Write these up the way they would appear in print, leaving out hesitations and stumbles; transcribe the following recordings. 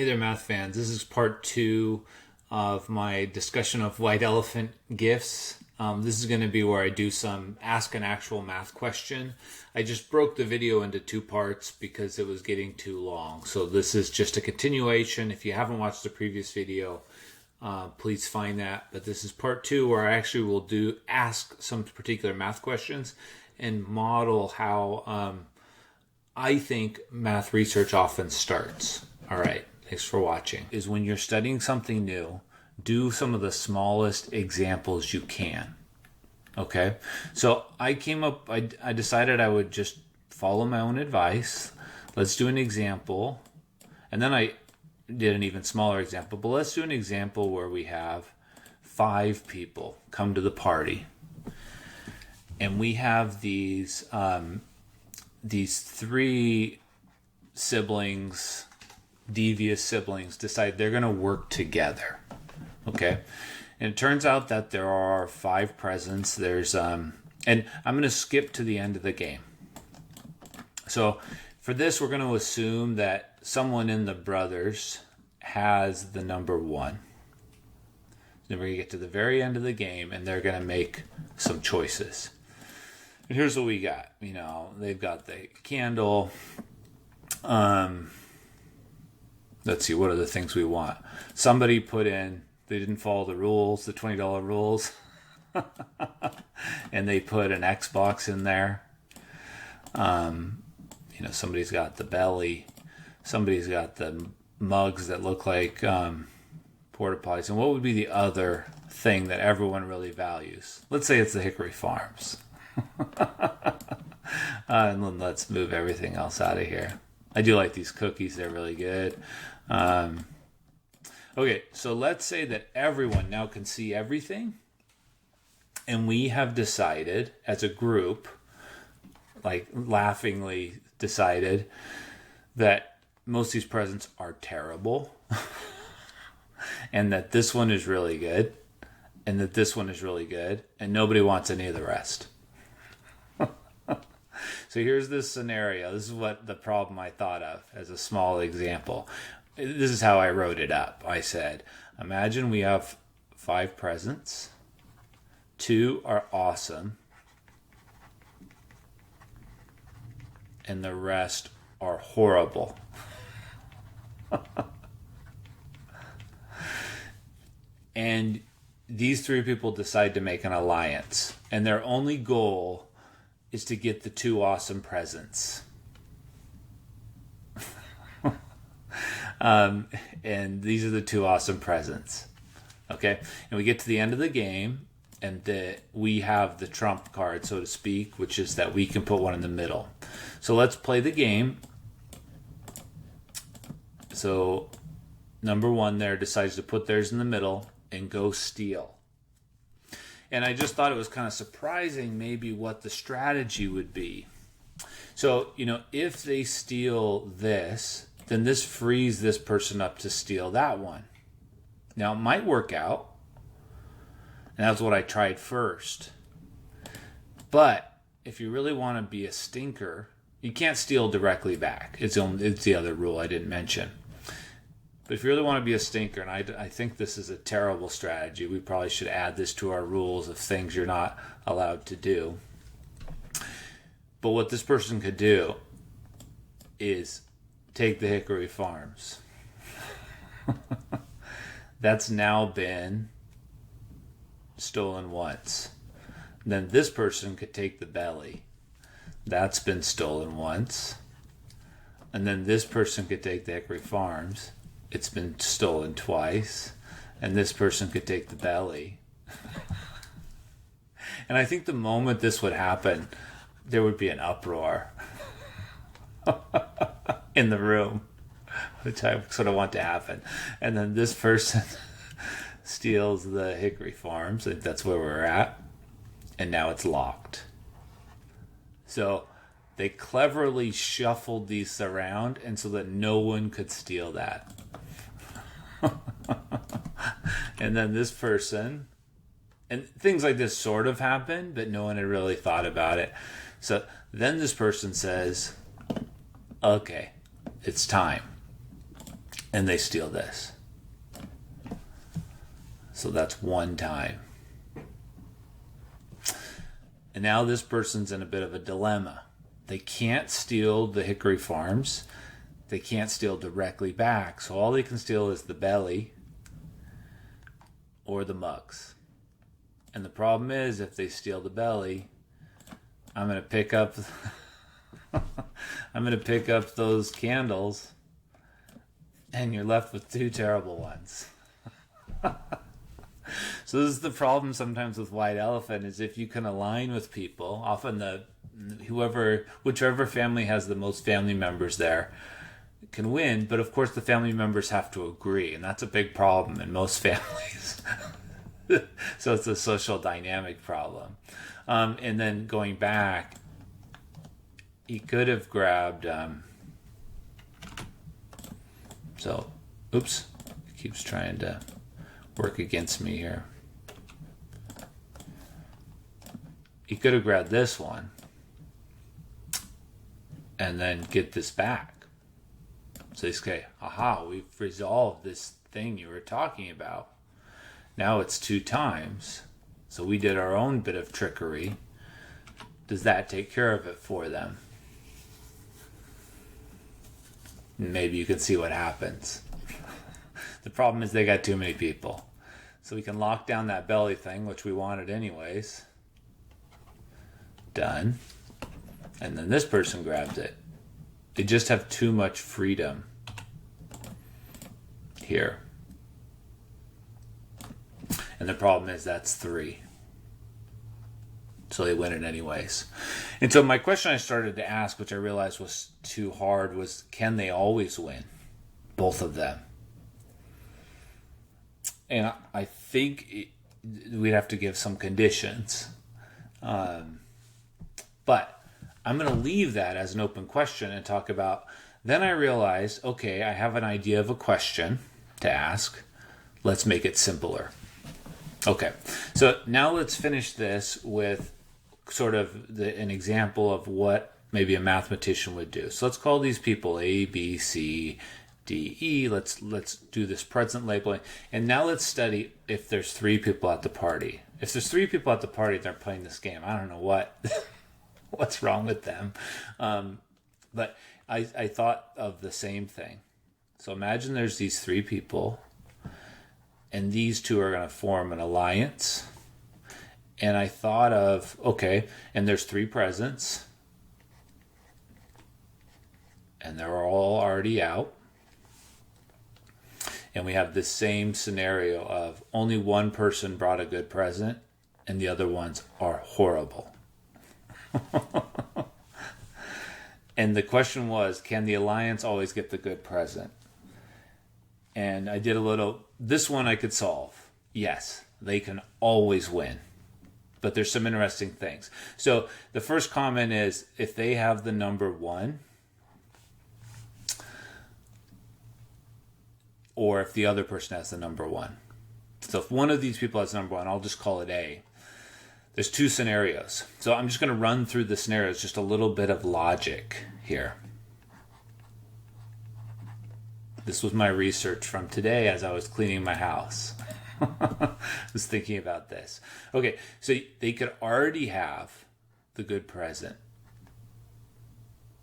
Hey there, math fans. This is part two of my discussion of white elephant gifts. This is going to be where I do some ask an actual math question. I just broke the video into two parts because it was getting too long. So this is just a continuation. If you haven't watched the previous video, please find that. But this is part two where I actually will ask some particular math questions and model how I think math research often starts. All right. Thanks for watching. Is when you're studying something new, do some of the smallest examples you can. Okay? So I decided I would just follow my own advice. Let's do an example. And then I did an even smaller example. But let's do an example where we have 5 people come to the party. And we have these 3 siblings, devious siblings, decide they're going to work together. Okay? And it turns out that there are 5 presents. There's and I'm going to skip to the end of the game. So for this, we're going to assume that someone in the brothers has the number 1. Then we're going to get to the very end of the game, and they're going to make some choices. And here's what we got. You know, they've got the candle. Let's see, what are the things we want? Somebody put in, they didn't follow the rules, the $20 rules. And they put an Xbox in there. Somebody's got the belly. Somebody's got the mugs that look like porta potties. And what would be the other thing that everyone really values? Let's say it's the Hickory Farms. And then let's move everything else out of here. I do like these cookies. They're really good. Okay, so let's say that everyone now can see everything. And we have decided as a group, like laughingly decided, that most of these presents are terrible. And that this one is really good. And that this one is really good. And nobody wants any of the rest. So here's this scenario. This is what the problem I thought of as a small example. This is how I wrote it up. I said, imagine we have 5 presents. 2 are awesome. And the rest are horrible. And these 3 people decide to make an alliance. And their only goal is to get the 2 awesome presents. And these are the 2 awesome presents. Okay? And we get to the end of the game, and we have the trump card, so to speak, which is that we can put one in the middle. So let's play the game. So number 1 there decides to put theirs in the middle and go steal. And I just thought it was kind of surprising maybe what the strategy would be. So, if they steal this, then this frees this person up to steal that one. Now, it might work out. And that's what I tried first. But if you really want to be a stinker, you can't steal directly back. It's the other rule I didn't mention. But if you really want to be a stinker, and I think this is a terrible strategy, we probably should add this to our rules of things you're not allowed to do. But what this person could do is take the Hickory Farms. That's now been stolen once. Then this person could take the belly. That's been stolen once. And then this person could take the Hickory Farms. It's been stolen twice. And this person could take the belly. And I think the moment this would happen, there would be an uproar in the room, which I sort of want to happen. And then this person steals the Hickory Farms. That's where we're at. And now it's locked. So they cleverly shuffled these around, and so that no one could steal that. And then this person, and things like this sort of happened, but no one had really thought about it. So then this person says, okay, it's time. and they steal this. So that's one time. And now this person's in a bit of a dilemma. They can't steal the Hickory Farms. They can't steal directly back. So all they can steal is the belly or the mugs. And the problem is, if they steal the belly, I'm going to pick up those candles, and you're left with two terrible ones. So this is the problem sometimes with white elephant, is if you can align with people, often whichever family has the most family members there can win, but of course the family members have to agree, and that's a big problem in most families. So it's a social dynamic problem. And then going back, he could have grabbed oops, it keeps trying to work against me here. He could have grabbed this one and then get this back. So he's okay, aha, we've resolved this thing you were talking about. Now it's 2 times. So we did our own bit of trickery. Does that take care of it for them? Maybe you can see what happens. The problem is they got too many people. So we can lock down that belly thing, which we wanted anyways. Done. And then this person grabs it. They just have too much freedom here. And the problem is that's 3. So they win it anyways. And so my question I started to ask, which I realized was too hard, was can they always win? Both of them. And I think we'd have to give some conditions. But I'm going to leave that as an open question and talk about, then I realized, okay, I have an idea of a question to ask. Let's make it simpler. Okay, so now let's finish this with sort of an example of what maybe a mathematician would do. So let's call these people A, B, C, D, E. Let's do this present labeling. And now let's study if there's 3 people at the party. If there's 3 people at the party, they're playing this game. I don't know what's wrong with them. But I thought of the same thing. So imagine there's these 3 people, and these 2 are going to form an alliance. And I thought of, okay, and there's 3 presents, and they're all already out. And we have this same scenario of only one person brought a good present, and the other ones are horrible. And the question was, can the alliance always get the good present? And I did this one I could solve. Yes, they can always win. But there's some interesting things. So the first comment is, if they have the number 1, or if the other person has the number 1. So if one of these people has number 1, I'll just call it A. There's 2 scenarios. So I'm just going to run through the scenarios, just a little bit of logic here. This was my research from today as I was cleaning my house. I was thinking about this. Okay, so they could already have the good present.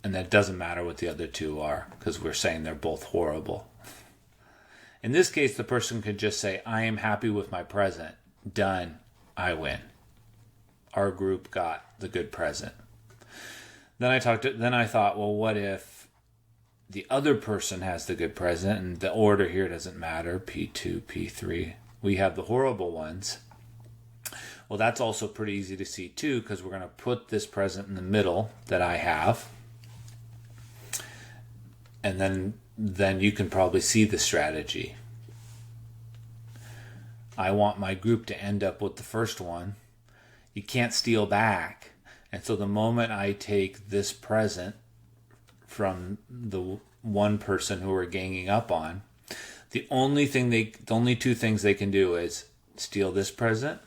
And that doesn't matter what the other 2 are, because we're saying they're both horrible. In this case, the person could just say, I am happy with my present. Done. I win. Our group got the good present. Then I thought, well, what if the other person has the good present, and the order here doesn't matter, P2, P3. We have the horrible ones. Well, that's also pretty easy to see too, because we're going to put this present in the middle that I have. And then you can probably see the strategy. I want my group to end up with the first one. You can't steal back. And so the moment I take this present from the one person who we're ganging up on, the only 2 things they can do is steal this present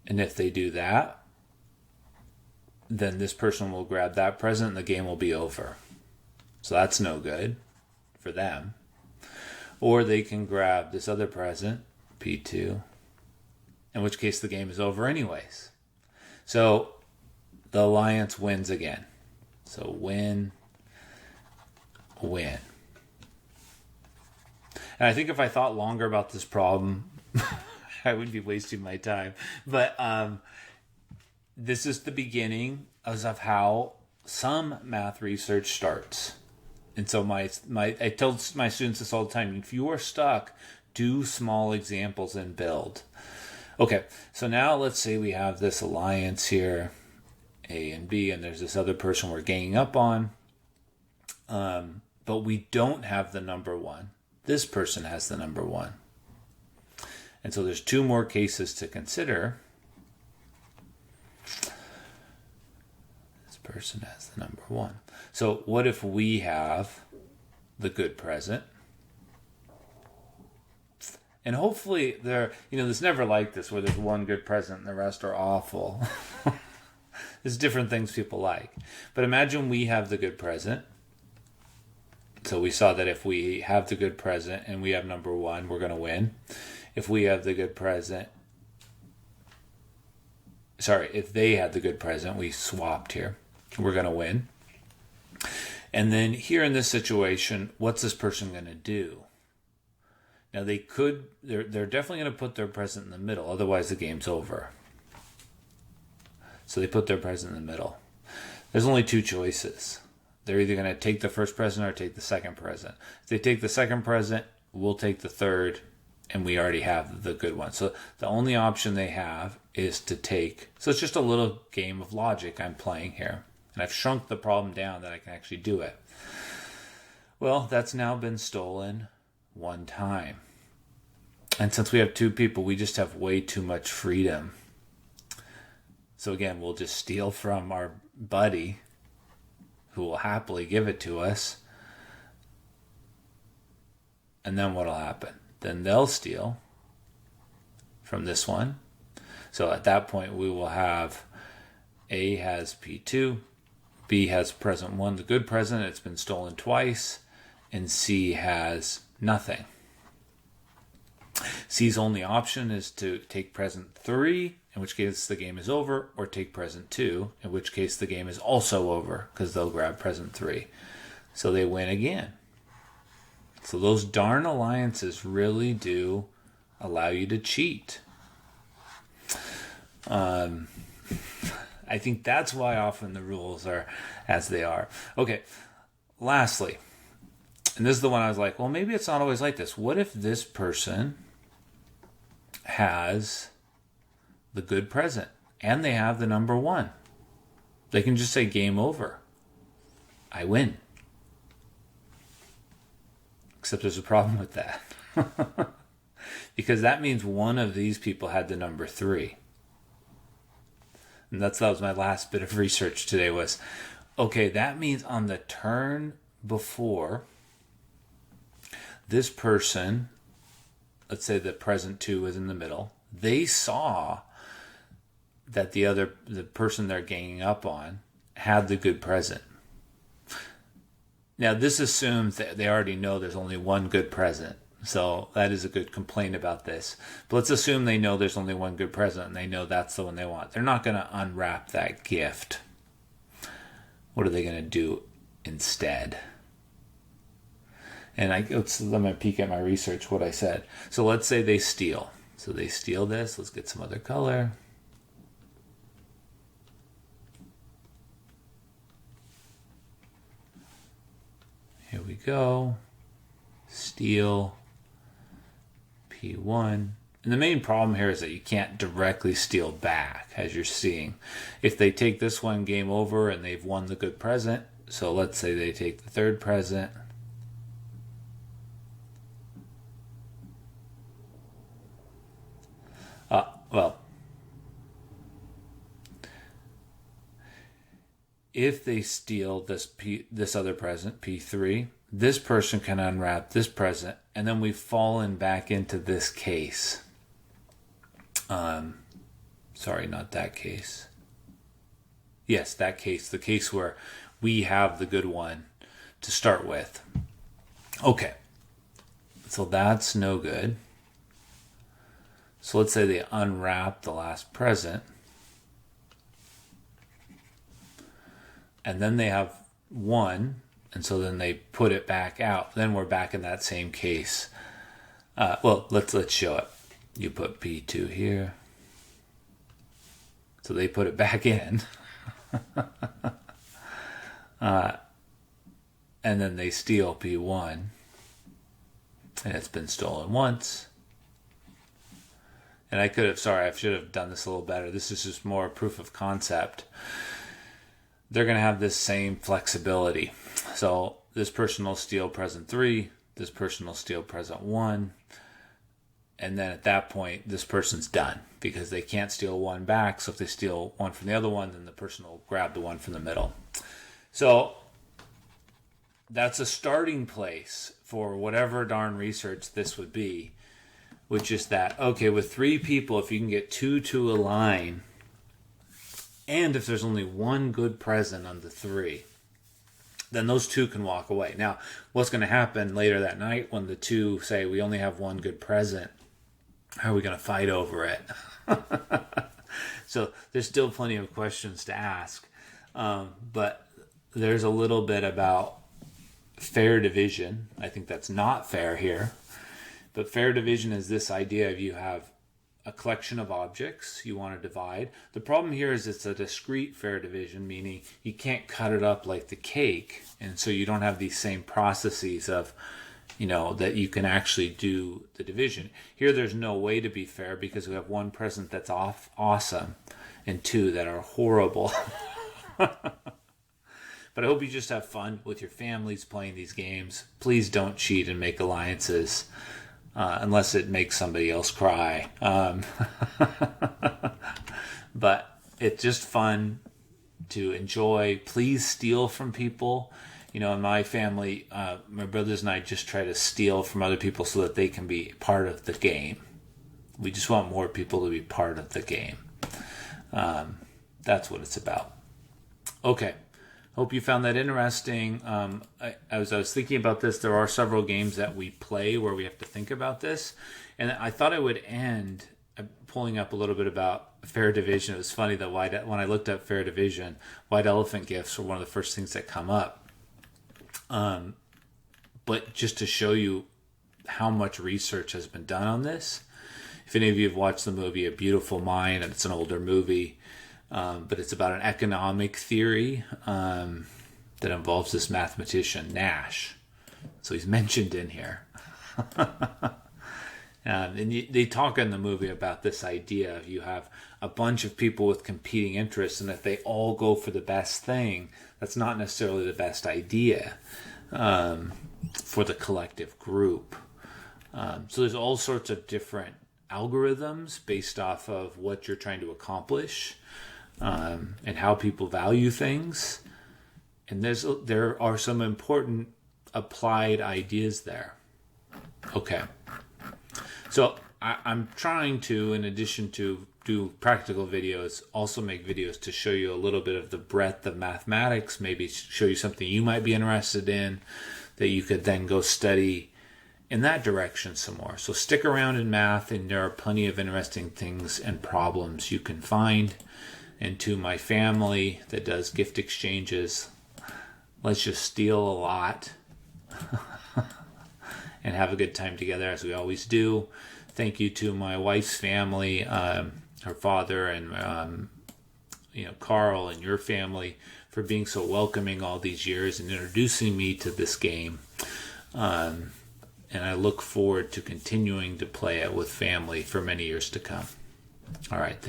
and if they do that, then this person will grab that present and the game will be over. So that's no good for them. Or they can grab this other present, P2, in which case the game is over anyways. So the alliance wins again. So win. And I think if I thought longer about this problem, I would be wasting my time. But this is the beginning of how some math research starts. And so I tell my students this all the time. If you are stuck, do small examples and build. Okay, so now let's say we have this alliance here, A and B, and there's this other person we're ganging up on. But we don't have the number 1. This person has the number 1. And so there's 2 more cases to consider. This person has the number 1. So what if we have the good present? And hopefully there's never like this where there's one good present and the rest are awful. There's different things people like. But imagine we have the good present. So we saw that if we have the good present and we have number 1, we're going to win. If we have the good present, if they had the good present, we swapped here, we're going to win. And then here in this situation, what's this person going to do? Now they're definitely going to put their present in the middle, otherwise the game's over. So they put their present in the middle. There's only 2 choices. They're either going to take the first present or take the second present. If they take the second present, we'll take the third, and we already have the good one. So the only option they have is to take. So it's just a little game of logic I'm playing here. And I've shrunk the problem down that I can actually do it. Well, that's now been stolen 1 time. And since we have 2 people, we just have way too much freedom. So again, we'll just steal from our buddy, who will happily give it to us. And then what'll happen? Then they'll steal from this one. So at that point, we will have A has P2, B has present 1, the good present, it's been stolen twice, and C has nothing. C's only option is to take present 3, in which case the game is over, or take present 2, in which case the game is also over, because they'll grab present 3. So they win again. So those darn alliances really do allow you to cheat. I think that's why often the rules are as they are. Okay, lastly, and this is the one I was like, well, maybe it's not always like this. What if this person has the good present and they have the number 1? They can just say game over. I win. Except there's a problem with that. Because that means one of these people had the number 3. And that was my last bit of research today was, okay, that means on the turn before, this person, let's say the present 2 is in the middle, they saw that the person they're ganging up on had the good present. Now, this assumes that they already know there's only one good present. So that is a good complaint about this. But let's assume they know there's only one good present and they know that's the one they want. They're not going to unwrap that gift. What are they going to do instead? And let me peek at my research, what I said. So let's say they steal. So they steal this. Let's get some other color. Here we go. Steal. P1. And the main problem here is that you can't directly steal back, as you're seeing. If they take this one, game over, and they've won the good present. So let's say they take the third present. If they steal this other present, P3, this person can unwrap this present, and then we've fallen back into this case. Sorry, not that case. Yes, that case, the case where we have the good one to start with. Okay, so that's no good. So let's say they unwrap the last present, and then they have one, and so then they put it back out. Then we're back in that same case. Well, let's show it. You put P2 here. So they put it back in. And then they steal P1. And it's been stolen once. And I should have done this a little better. This is just more proof of concept. They're going to have this same flexibility. So this person will steal present 3. This person will steal present 1. And then at that point, this person's done because they can't steal one back. So if they steal one from the other one, then the person will grab the one from the middle. So that's a starting place for whatever darn research this would be, which is that, okay, with 3 people, if you can get 2 to align, and if there's only one good present on the 3, then those 2 can walk away. Now, what's going to happen later that night when the 2 say, we only have one good present? How are we going to fight over it? So there's still plenty of questions to ask. But there's a little bit about fair division. I think that's not fair here. But fair division is this idea of you have a collection of objects you want to divide. The problem here is it's a discrete fair division, meaning you can't cut it up like the cake. And so you don't have these same processes of, that you can actually do the division. Here there's no way to be fair because we have one present that's awesome and 2 that are horrible. But I hope you just have fun with your families playing these games. Please don't cheat and make alliances unless it makes somebody else cry. But it's just fun to enjoy. Please steal from people. In my family, my brothers and I just try to steal from other people so that they can be part of the game. We just want more people to be part of the game. That's what it's about. Okay. Hope you found that interesting. As I was thinking about this, there are several games that we play where we have to think about this. And I thought I would end pulling up a little bit about fair division. It was funny that when I looked up fair division, white elephant gifts were one of the first things that come up. But just to show you how much research has been done on this, if any of you have watched the movie A Beautiful Mind, and it's an older movie, but it's about an economic theory that involves this mathematician, Nash. So he's mentioned in here. And they talk in the movie about this idea of you have a bunch of people with competing interests, and if they all go for the best thing, that's not necessarily the best idea for the collective group. So there's all sorts of different algorithms based off of what you're trying to accomplish and how people value things. And there are some important applied ideas there. Okay. So I'm trying to, in addition to do practical videos, also make videos to show you a little bit of the breadth of mathematics, maybe show you something you might be interested in that you could then go study in that direction some more. So stick around in math, and there are plenty of interesting things and problems you can find. And to my family that does gift exchanges, let's just steal a lot and have a good time together as we always do. Thank you to my wife's family, her father, and Carl and your family for being so welcoming all these years and introducing me to this game. And I look forward to continuing to play it with family for many years to come. All right.